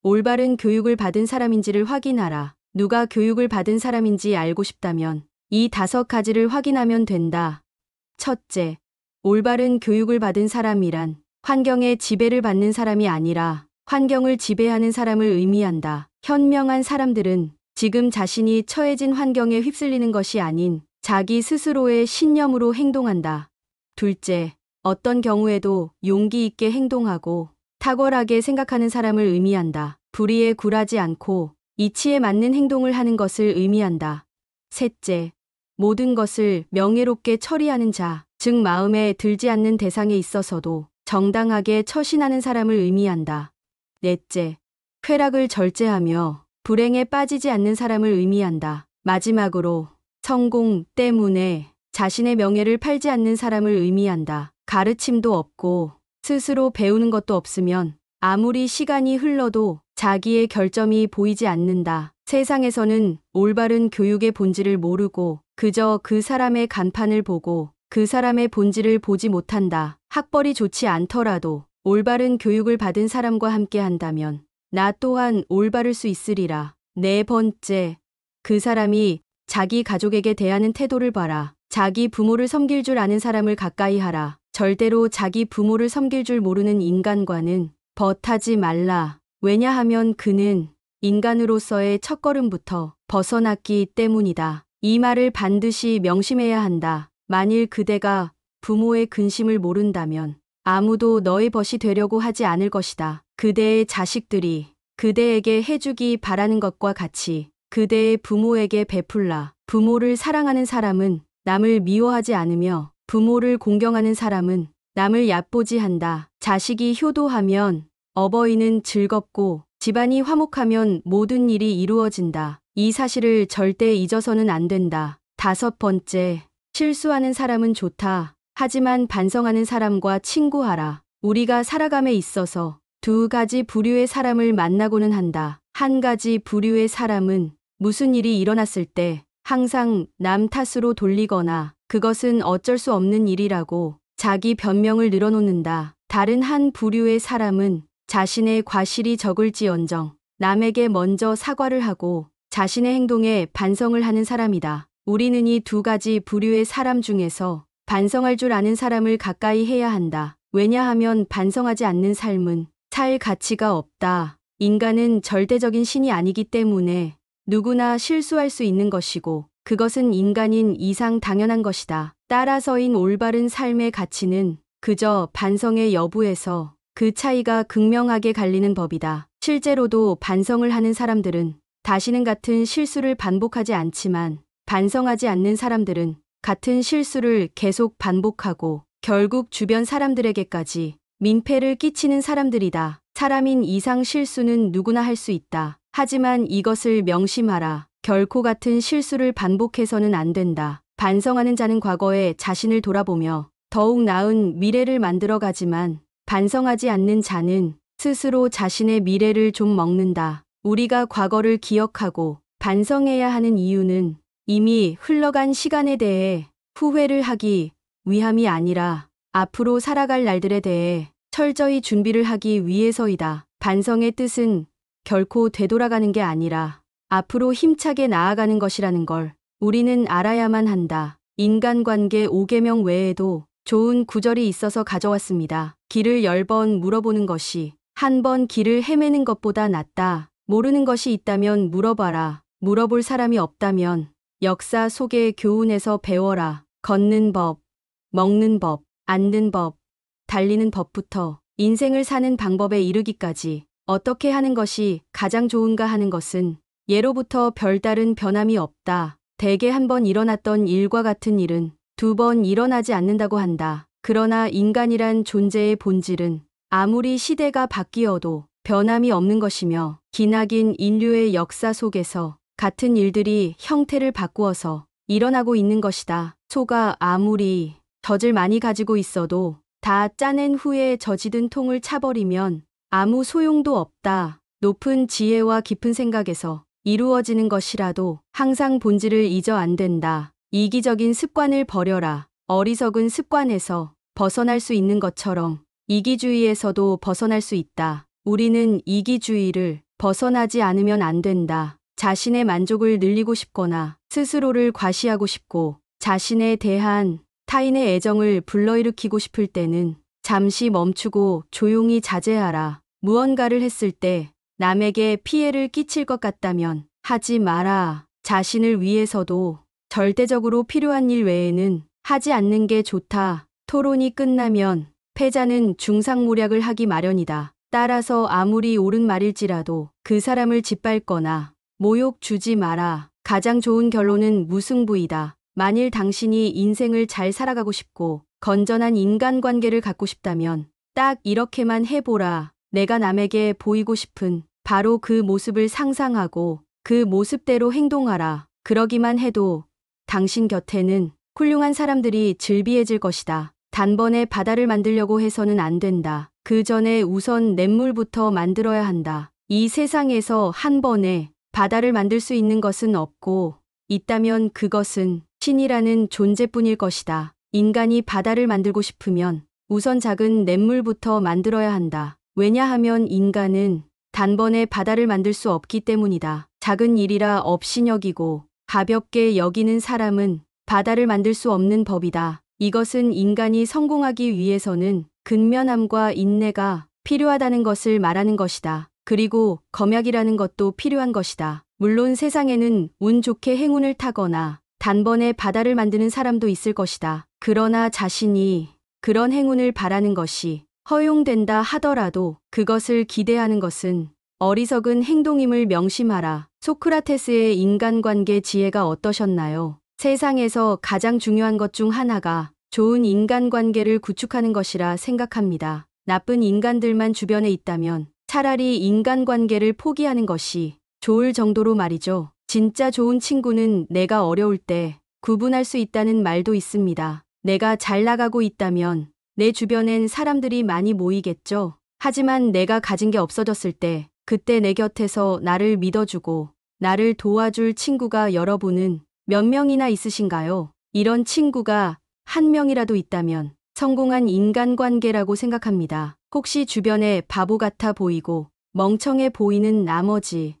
올바른 교육을 받은 사람인지를 확인하라. 누가 교육을 받은 사람인지 알고 싶다면 이 5가지를 확인하면 된다. 첫째, 올바른 교육을 받은 사람이란 환경의 지배를 받는 사람이 아니라 환경을 지배하는 사람을 의미한다. 현명한 사람들은 지금 자신이 처해진 환경에 휩쓸리는 것이 아닌 자기 스스로의 신념으로 행동한다. 둘째, 어떤 경우에도 용기 있게 행동하고 탁월하게 생각하는 사람을 의미한다. 불의에 굴하지 않고 이치에 맞는 행동을 하는 것을 의미한다. 셋째, 모든 것을 명예롭게 처리하는 자, 즉 마음에 들지 않는 대상에 있어서도 정당하게 처신하는 사람을 의미한다. 넷째, 쾌락을 절제하며 불행에 빠지지 않는 사람을 의미한다. 마지막으로 성공 때문에 자신의 명예를 팔지 않는 사람을 의미한다. 가르침도 없고 스스로 배우는 것도 없으면 아무리 시간이 흘러도 자기의 결점이 보이지 않는다. 세상에서는 올바른 교육의 본질을 모르고 그저 그 사람의 간판을 보고 그 사람의 본질을 보지 못한다. 학벌이 좋지 않더라도 올바른 교육을 받은 사람과 함께 한다면 나 또한 올바를 수 있으리라. 네 번째, 그 사람이 자기 가족에게 대하는 태도를 봐라. 자기 부모를 섬길 줄 아는 사람을 가까이 하라. 절대로 자기 부모를 섬길 줄 모르는 인간과는 벗하지 말라. 왜냐하면 그는 인간으로서의 첫걸음부터 벗어났기 때문이다. 이 말을 반드시 명심해야 한다. 만일 그대가 부모의 근심을 모른다면 아무도 너의 벗이 되려고 하지 않을 것이다. 그대의 자식들이 그대에게 해주기 바라는 것과 같이 그대의 부모에게 베풀라. 부모를 사랑하는 사람은 남을 미워하지 않으며 부모를 공경하는 사람은 남을 얕보지 한다. 자식이 효도하면 어버이는 즐겁고 집안이 화목하면 모든 일이 이루어진다. 이 사실을 절대 잊어서는 안 된다. 다섯 번째, 실수하는 사람은 좋다. 하지만 반성하는 사람과 친구하라. 우리가 살아감에 있어서 2가지 부류의 사람을 만나고는 한다. 한 가지 부류의 사람은 무슨 일이 일어났을 때 항상 남 탓으로 돌리거나 그것은 어쩔 수 없는 일이라고 자기 변명을 늘어놓는다. 다른 한 부류의 사람은 자신의 과실이 적을지언정 남에게 먼저 사과를 하고 자신의 행동에 반성을 하는 사람이다. 우리는 이 2가지 부류의 사람 중에서 반성할 줄 아는 사람을 가까이 해야 한다. 왜냐하면 반성하지 않는 삶은 살 가치가 없다. 인간은 절대적인 신이 아니기 때문에 누구나 실수할 수 있는 것이고 그것은 인간인 이상 당연한 것이다. 따라서인 올바른 삶의 가치는 그저 반성의 여부에서 그 차이가 극명하게 갈리는 법이다. 실제로도 반성을 하는 사람들은 다시는 같은 실수를 반복하지 않지만 반성하지 않는 사람들은 같은 실수를 계속 반복하고 결국 주변 사람들에게까지 민폐를 끼치는 사람들이다. 사람인 이상 실수는 누구나 할 수 있다. 하지만 이것을 명심하라. 결코 같은 실수를 반복해서는 안 된다. 반성하는 자는 과거에 자신을 돌아보며 더욱 나은 미래를 만들어가지만 반성하지 않는 자는 스스로 자신의 미래를 좀 먹는다. 우리가 과거를 기억하고 반성해야 하는 이유는 이미 흘러간 시간에 대해 후회를 하기 위함이 아니라 앞으로 살아갈 날들에 대해 철저히 준비를 하기 위해서이다. 반성의 뜻은 결코 되돌아가는 게 아니라 앞으로 힘차게 나아가는 것이라는 걸 우리는 알아야만 한다. 인간관계 5계명 외에도 좋은 구절이 있어서 가져왔습니다. 길을 10번 물어보는 것이 한 번 길을 헤매는 것보다 낫다. 모르는 것이 있다면 물어봐라. 물어볼 사람이 없다면 역사 속의 교훈에서 배워라. 걷는 법, 먹는 법, 앉는 법, 달리는 법부터 인생을 사는 방법에 이르기까지 어떻게 하는 것이 가장 좋은가 하는 것은 예로부터 별다른 변함이 없다. 대개 한 번 일어났던 일과 같은 일은 2번 일어나지 않는다고 한다. 그러나 인간이란 존재의 본질은 아무리 시대가 바뀌어도 변함이 없는 것이며 기나긴 인류의 역사 속에서 같은 일들이 형태를 바꾸어서 일어나고 있는 것이다. 소가 아무리 젖을 많이 가지고 있어도 다 짜낸 후에 젖이든 통을 차버리면 아무 소용도 없다. 높은 지혜와 깊은 생각에서 이루어지는 것이라도 항상 본질을 잊어 안 된다. 이기적인 습관을 버려라. 어리석은 습관에서 벗어날 수 있는 것처럼 이기주의에서도 벗어날 수 있다. 우리는 이기주의를 벗어나지 않으면 안 된다. 자신의 만족을 늘리고 싶거나 스스로를 과시하고 싶고 자신에 대한 타인의 애정을 불러일으키고 싶을 때는 잠시 멈추고 조용히 자제하라. 무언가를 했을 때 남에게 피해를 끼칠 것 같다면 하지 마라. 자신을 위해서도 절대적으로 필요한 일 외에는 하지 않는 게 좋다. 토론이 끝나면 패자는 중상모략을 하기 마련이다. 따라서 아무리 옳은 말일지라도 그 사람을 짓밟거나 모욕 주지 마라. 가장 좋은 결론은 무승부이다. 만일 당신이 인생을 잘 살아가고 싶고 건전한 인간관계를 갖고 싶다면 딱 이렇게만 해보라. 내가 남에게 보이고 싶은 바로 그 모습을 상상하고 그 모습대로 행동하라. 그러기만 해도 당신 곁에는 훌륭한 사람들이 즐비해질 것이다. 단번에 바다를 만들려고 해서는 안 된다. 그 전에 우선 냇물부터 만들어야 한다. 이 세상에서 한 번에 바다를 만들 수 있는 것은 없고 있다면 그것은 신이라는 존재뿐일 것이다. 인간이 바다를 만들고 싶으면 우선 작은 냇물부터 만들어야 한다. 왜냐하면 인간은 단번에 바다를 만들 수 없기 때문이다. 작은 일이라 없이 여기고 가볍게 여기는 사람은 바다를 만들 수 없는 법이다. 이것은 인간이 성공하기 위해서는 근면함과 인내가 필요하다는 것을 말하는 것이다. 그리고 검약이라는 것도 필요한 것이다. 물론 세상에는 운 좋게 행운을 타거나 단번에 바다를 만드는 사람도 있을 것이다. 그러나 자신이 그런 행운을 바라는 것이 허용된다 하더라도 그것을 기대하는 것은 어리석은 행동임을 명심하라. 소크라테스의 인간관계 지혜가 어떠셨나요? 세상에서 가장 중요한 것 중 하나가 좋은 인간관계를 구축하는 것이라 생각합니다. 나쁜 인간들만 주변에 있다면 차라리 인간관계를 포기하는 것이 좋을 정도로 말이죠. 진짜 좋은 친구는 내가 어려울 때 구분할 수 있다는 말도 있습니다. 내가 잘 나가고 있다면 내 주변엔 사람들이 많이 모이겠죠. 하지만 내가 가진 게 없어졌을 때 그때 내 곁에서 나를 믿어주고 나를 도와줄 친구가 여러분은 몇 명이나 있으신가요? 이런 친구가 한 명이라도 있다면 성공한 인간관계라고 생각합니다. 혹시 주변에 바보 같아 보이고 멍청해 보이는 나머지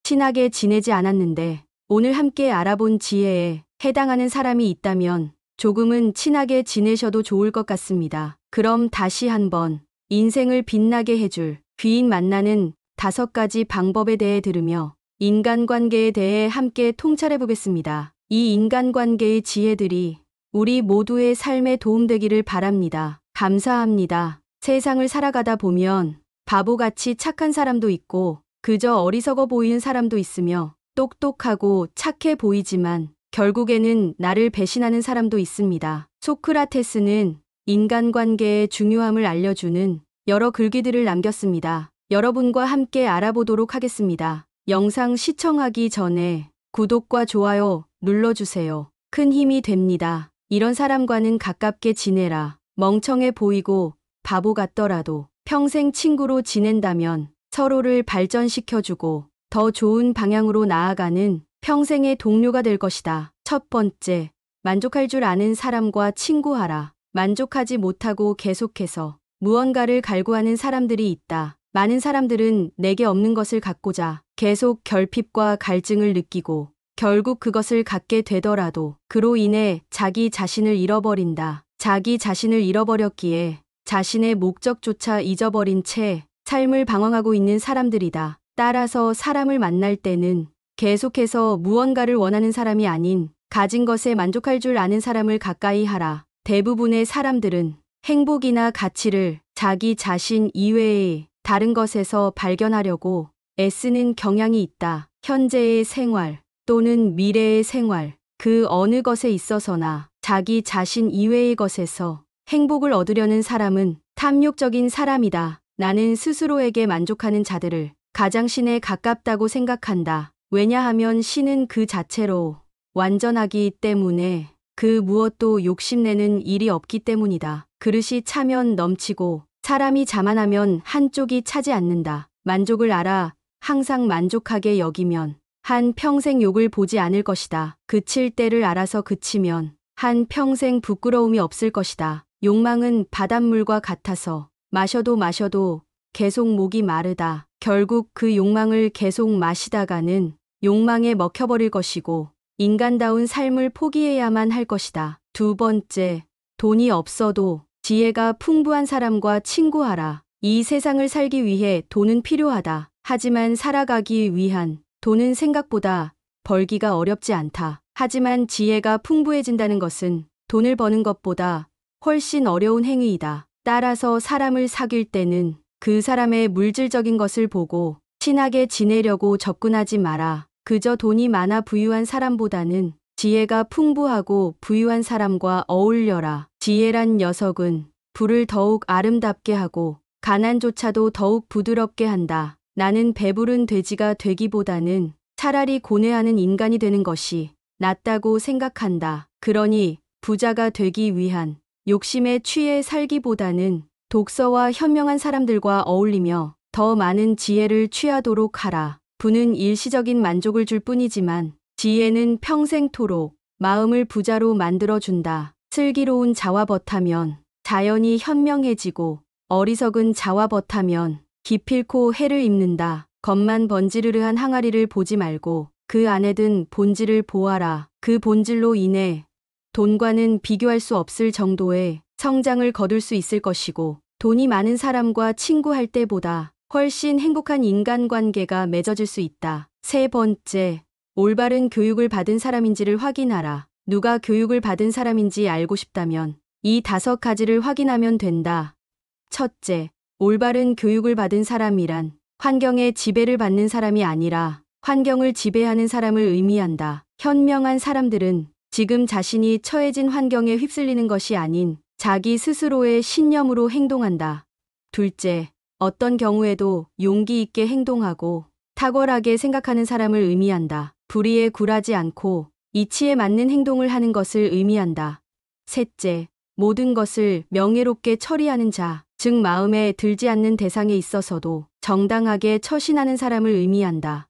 친하게 지내지 않았는데 오늘 함께 알아본 지혜에 해당하는 사람이 있다면 조금은 친하게 지내셔도 좋을 것 같습니다. 그럼 다시 한번 인생을 빛나게 해줄 귀인 만나는 5가지 방법에 대해 들으며 인간관계에 대해 함께 통찰해 보겠습니다. 이 인간관계의 지혜들이 우리 모두의 삶에 도움되기를 바랍니다. 감사합니다. 세상을 살아가다 보면 바보같이 착한 사람도 있고 그저 어리석어 보이는 사람도 있으며 똑똑하고 착해 보이지만 결국에는 나를 배신하는 사람도 있습니다. 소크라테스는 인간관계의 중요함을 알려주는 여러 글귀들을 남겼습니다. 여러분과 함께 알아보도록 하겠습니다. 영상 시청하기 전에 구독과 좋아요 눌러주세요. 큰 힘이 됩니다. 이런 사람과는 가깝게 지내라. 멍청해 보이고 바보 같더라도 평생 친구로 지낸다면 서로를 발전시켜주고 더 좋은 방향으로 나아가는 평생의 동료가 될 것이다. 첫 번째, 만족할 줄 아는 사람과 친구하라. 만족하지 못하고 계속해서 무언가를 갈구하는 사람들이 있다. 많은 사람들은 내게 없는 것을 갖고자 계속 결핍과 갈증을 느끼고 결국 그것을 갖게 되더라도 그로 인해 자기 자신을 잃어버린다. 자기 자신을 잃어버렸기에 자신의 목적조차 잊어버린 채 삶을 방황하고 있는 사람들이다. 따라서 사람을 만날 때는 계속해서 무언가를 원하는 사람이 아닌 가진 것에 만족할 줄 아는 사람을 가까이 하라. 대부분의 사람들은 행복이나 가치를 자기 자신 이외의 다른 것에서 발견하려고 애쓰는 경향이 있다. 현재의 생활 또는 미래의 생활, 그 어느 것에 있어서나 자기 자신 이외의 것에서 행복을 얻으려는 사람은 탐욕적인 사람이다. 나는 스스로에게 만족하는 자들을 가장 신에 가깝다고 생각한다. 왜냐하면 신은 그 자체로 완전하기 때문에 그 무엇도 욕심내는 일이 없기 때문이다. 그릇이 차면 넘치고 사람이 자만하면 한쪽이 차지 않는다. 만족을 알아 항상 만족하게 여기면 한 평생 욕을 보지 않을 것이다. 그칠 때를 알아서 그치면 한 평생 부끄러움이 없을 것이다. 욕망은 바닷물과 같아서 마셔도 계속 목이 마르다. 결국 그 욕망을 계속 마시다가는 욕망에 먹혀버릴 것이고 인간다운 삶을 포기해야만 할 것이다. 두 번째, 돈이 없어도 지혜가 풍부한 사람과 친구하라. 이 세상을 살기 위해 돈은 필요하다. 하지만 살아가기 위한 돈은 생각보다 벌기가 어렵지 않다. 하지만 지혜가 풍부해진다는 것은 돈을 버는 것보다 훨씬 어려운 행위이다. 따라서 사람을 사귈 때는 그 사람의 물질적인 것을 보고 친하게 지내려고 접근하지 마라. 그저 돈이 많아 부유한 사람보다는 지혜가 풍부하고 부유한 사람과 어울려라. 지혜란 녀석은 불을 더욱 아름답게 하고 가난조차도 더욱 부드럽게 한다. 나는 배부른 돼지가 되기보다는 차라리 고뇌하는 인간이 되는 것이 낫다고 생각한다. 그러니 부자가 되기 위한 욕심에 취해 살기보다는 독서와 현명한 사람들과 어울리며 더 많은 지혜를 취하도록 하라. 부는 일시적인 만족을 줄 뿐이지만 지혜는 평생토록 마음을 부자로 만들어준다. 슬기로운 자와벗하면 자연이 현명해지고 어리석은 자와벗하면 기필코 해를 입는다. 겉만 번지르르한 항아리를 보지 말고 그 안에 든 본질을 보아라. 그 본질로 인해 돈과는 비교할 수 없을 정도의 성장을 거둘 수 있을 것이고 돈이 많은 사람과 친구할 때보다 훨씬 행복한 인간관계가 맺어질 수 있다. 세 번째, 올바른 교육을 받은 사람인지를 확인하라. 누가 교육을 받은 사람인지 알고 싶다면 이 5가지를 확인하면 된다. 첫째, 올바른 교육을 받은 사람이란 환경의 지배를 받는 사람이 아니라 환경을 지배하는 사람을 의미한다. 현명한 사람들은 지금 자신이 처해진 환경에 휩쓸리는 것이 아닌 자기 스스로의 신념으로 행동한다. 둘째, 어떤 경우에도 용기 있게 행동하고 탁월하게 생각하는 사람을 의미한다. 불의에 굴하지 않고 이치에 맞는 행동을 하는 것을 의미한다. 셋째, 모든 것을 명예롭게 처리하는 자, 즉 마음에 들지 않는 대상에 있어서도 정당하게 처신하는 사람을 의미한다.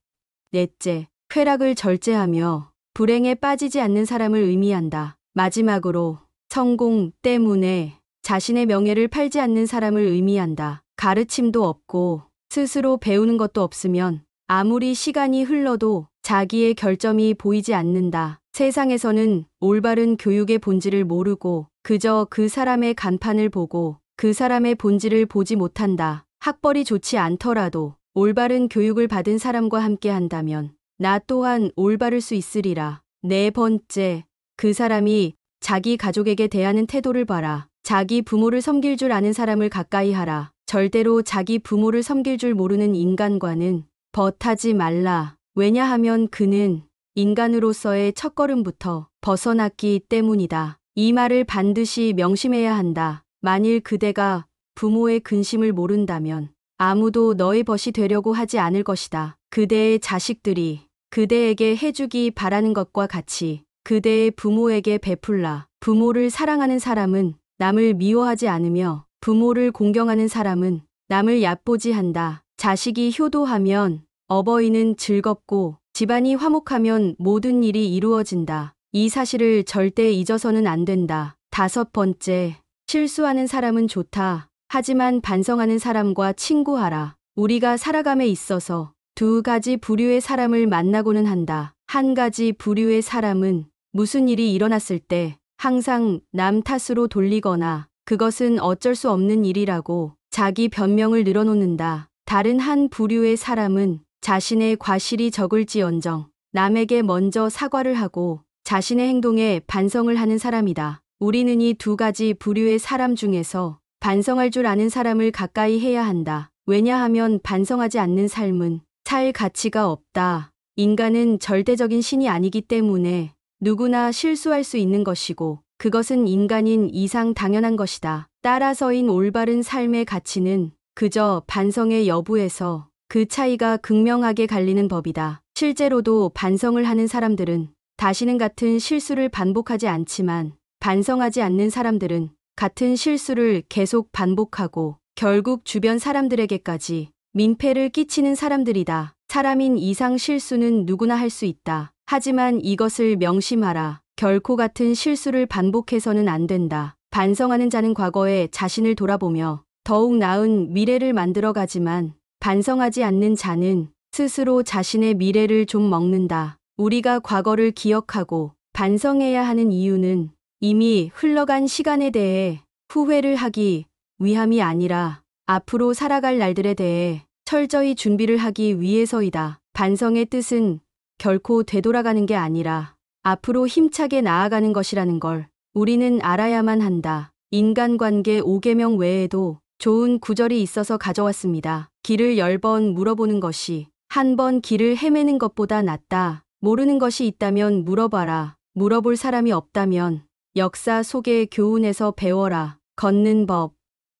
넷째, 쾌락을 절제하며 불행에 빠지지 않는 사람을 의미한다. 마지막으로 성공 때문에 자신의 명예를 팔지 않는 사람을 의미한다. 가르침도 없고 스스로 배우는 것도 없으면 아무리 시간이 흘러도 자기의 결점이 보이지 않는다. 세상에서는 올바른 교육의 본질을 모르고 그저 그 사람의 간판을 보고 그 사람의 본질을 보지 못한다. 학벌이 좋지 않더라도 올바른 교육을 받은 사람과 함께 한다면 나 또한 올바를 수 있으리라. 네 번째, 그 사람이 자기 가족에게 대하는 태도를 봐라. 자기 부모를 섬길 줄 아는 사람을 가까이 하라. 절대로 자기 부모를 섬길 줄 모르는 인간과는 벗하지 말라. 왜냐하면 그는 인간으로서의 첫걸음부터 벗어났기 때문이다. 이 말을 반드시 명심해야 한다. 만일 그대가 부모의 근심을 모른다면 아무도 너의 벗이 되려고 하지 않을 것이다. 그대의 자식들이 그대에게 해주기 바라는 것과 같이 그대의 부모에게 베풀라. 부모를 사랑하는 사람은 남을 미워하지 않으며 부모를 공경하는 사람은 남을 얕보지 한다. 자식이 효도하면 어버이는 즐겁고 집안이 화목하면 모든 일이 이루어진다. 이 사실을 절대 잊어서는 안 된다. 5번째, 실수하는 사람은 좋다. 하지만 반성하는 사람과 친구하라. 우리가 살아감에 있어서 2가지 부류의 사람을 만나고는 한다. 한 가지 부류의 사람은 무슨 일이 일어났을 때 항상 남 탓으로 돌리거나 그것은 어쩔 수 없는 일이라고 자기 변명을 늘어놓는다. 다른 한 부류의 사람은 자신의 과실이 적을지언정 남에게 먼저 사과를 하고 자신의 행동에 반성을 하는 사람이다. 우리는 이 2가지 부류의 사람 중에서 반성할 줄 아는 사람을 가까이 해야 한다. 왜냐하면 반성하지 않는 삶은 살 가치가 없다. 인간은 절대적인 신이 아니기 때문에 누구나 실수할 수 있는 것이고 그것은 인간인 이상 당연한 것이다. 따라서인 올바른 삶의 가치는 그저 반성의 여부에서 그 차이가 극명하게 갈리는 법이다. 실제로도 반성을 하는 사람들은 다시는 같은 실수를 반복하지 않지만 반성하지 않는 사람들은 같은 실수를 계속 반복하고 결국 주변 사람들에게까지 민폐를 끼치는 사람들이다. 사람인 이상 실수는 누구나 할 수 있다. 하지만 이것을 명심하라. 결코 같은 실수를 반복해서는 안 된다. 반성하는 자는 과거에 자신을 돌아보며 더욱 나은 미래를 만들어가지만 반성하지 않는 자는 스스로 자신의 미래를 좀 먹는다. 우리가 과거를 기억하고 반성해야 하는 이유는 이미 흘러간 시간에 대해 후회를 하기 위함이 아니라 앞으로 살아갈 날들에 대해 철저히 준비를 하기 위해서이다. 반성의 뜻은 결코 되돌아가는 게 아니라 앞으로 힘차게 나아가는 것이라는 걸 우리는 알아야만 한다. 인간관계 5계명 외에도 좋은 구절이 있어서 가져왔습니다. 길을 10번 물어보는 것이 한 번 길을 헤매는 것보다 낫다. 모르는 것이 있다면 물어봐라. 물어볼 사람이 없다면 역사 속의 교훈에서 배워라. 걷는 법,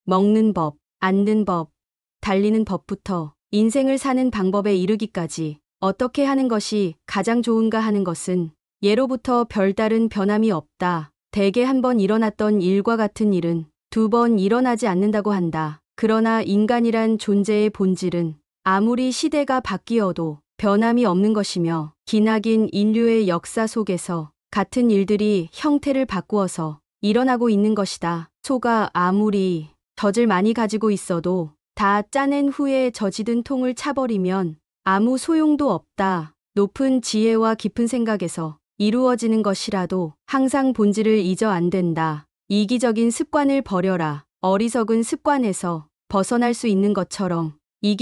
먹는 법, 앉는 법, 달리는 법부터 인생을 사는 방법에 이르기까지 어떻게 하는 것이 가장 좋은가 하는 것은 예로부터 별다른 변함이 없다. 대개 한 번 일어났던 일과 같은 일은 2번 일어나지 않는다고 한다. 그러나 인간이란 존재의 본질은 아무리 시대가 바뀌어도 변함이 없는 것이며 기나긴 인류의 역사 속에서 같은 일들이 형태를 바꾸어서 일어나고 있는 것이다. 소가 아무리 젖을 많이 가지고 있어도 다 짜낸 후에 젖이든 통을 차버리면 아무 소용도 없다. 높은 지혜와 깊은 생각에서 이루어지는 것이라도 항상 본질을 잊어 안 된다. 이기적인 습관을 버려라. 어리석은 습관에서 벗어날 수 있는 것처럼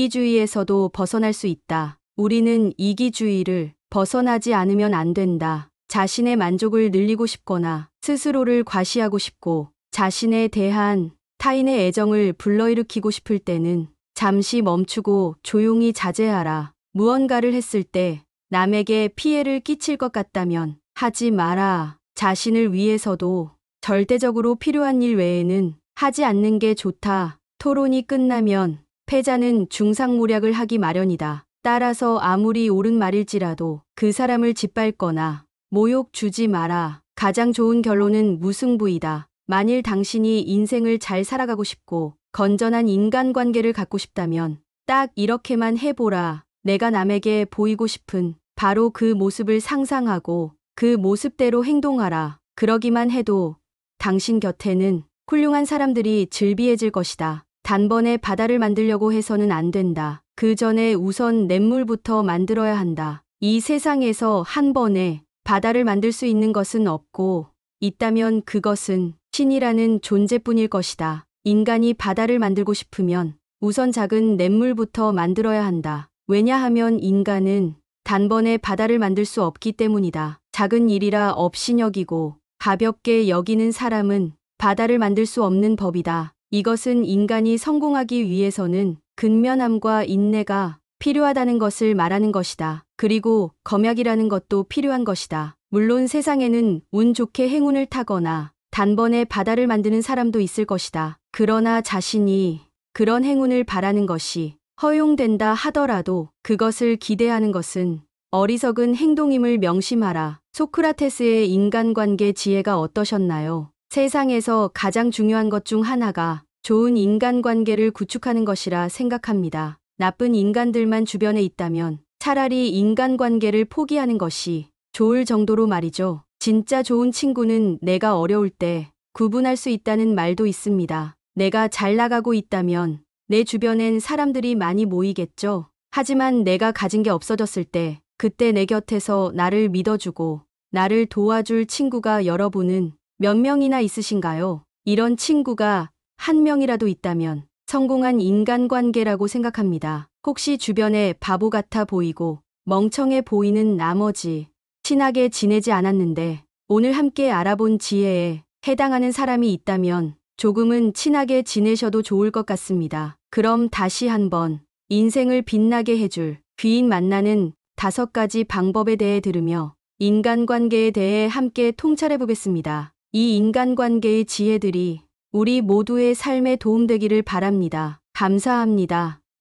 이기주의에서도 벗어날 수 있다. 우리는 이기주의를 벗어나지 않으면 안 된다. 자신의 만족을 늘리고 싶거나 스스로를 과시하고 싶고 자신에 대한 타인의 애정을 불러일으키고 싶을 때는 잠시 멈추고 조용히 자제하라. 무언가를 했을 때 남에게 피해를 끼칠 것 같다면 하지 마라. 자신을 위해서도 절대적으로 필요한 일 외에는 하지 않는 게 좋다. 토론이 끝나면 패자는 중상모략을 하기 마련이다. 따라서 아무리 옳은 말일지라도 그 사람을 짓밟거나 모욕 주지 마라. 가장 좋은 결론은 무승부이다. 만일 당신이 인생을 잘 살아가고 싶고 건전한 인간관계를 갖고 싶다면 딱 이렇게만 해보라. 내가 남에게 보이고 싶은 바로 그 모습을 상상하고 그 모습대로 행동하라. 그러기만 해도 당신 곁에는 훌륭한 사람들이 즐비해질 것이다. 단번에 바다를 만들려고 해서는 안 된다. 그 전에 우선 냇물부터 만들어야 한다. 이 세상에서 한 번에 바다를 만들 수 있는 것은 없고 있다면 그것은 신이라는 존재뿐일 것이다. 인간이 바다를 만들고 싶으면 우선 작은 냇물부터 만들어야 한다. 왜냐하면 인간은 단번에 바다를 만들 수 없기 때문이다. 작은 일이라 없이 여기고 가볍게 여기는 사람은 바다를 만들 수 없는 법이다. 이것은 인간이 성공하기 위해서는 근면함과 인내가 필요하다는 것을 말하는 것이다. 그리고 검약이라는 것도 필요한 것이다. 물론 세상에는 운 좋게 행운을 타거나 단번에 바다를 만드는 사람도 있을 것이다. 그러나 자신이 그런 행운을 바라는 것이 허용된다 하더라도 그것을 기대하는 것은 어리석은 행동임을 명심하라. 소크라테스의 인간관계 지혜가 어떠셨나요? 세상에서 가장 중요한 것 중 하나가 좋은 인간관계를 구축하는 것이라 생각합니다. 나쁜 인간들만 주변에 있다면 차라리 인간관계를 포기하는 것이 좋을 정도로 말이죠. 진짜 좋은 친구는 내가 어려울 때 구분할 수 있다는 말도 있습니다. 내가 잘 나가고 있다면 내 주변엔 사람들이 많이 모이겠죠. 하지만 내가 가진 게 없어졌을 때 그때 내 곁에서 나를 믿어주고 나를 도와줄 친구가 여러분은 몇 명이나 있으신가요? 이런 친구가 한 명이라도 있다면 성공한 인간관계라고 생각합니다. 혹시 주변에 바보 같아 보이고 멍청해 보이는 나머지 친하게 지내지 않았는데 오늘 함께 알아본 지혜에 해당하는 사람이 있다면 조금은 친하게 지내셔도 좋을 것 같습니다. 그럼 다시 한번 인생을 빛나게 해줄 귀인 만나는 5가지 방법에 대해 들으며 인간관계에 대해 함께 통찰해 보겠습니다. 이 인간관계의 지혜들이 우리 모두의 삶에 도움되기를 바랍니다. 감사합니다.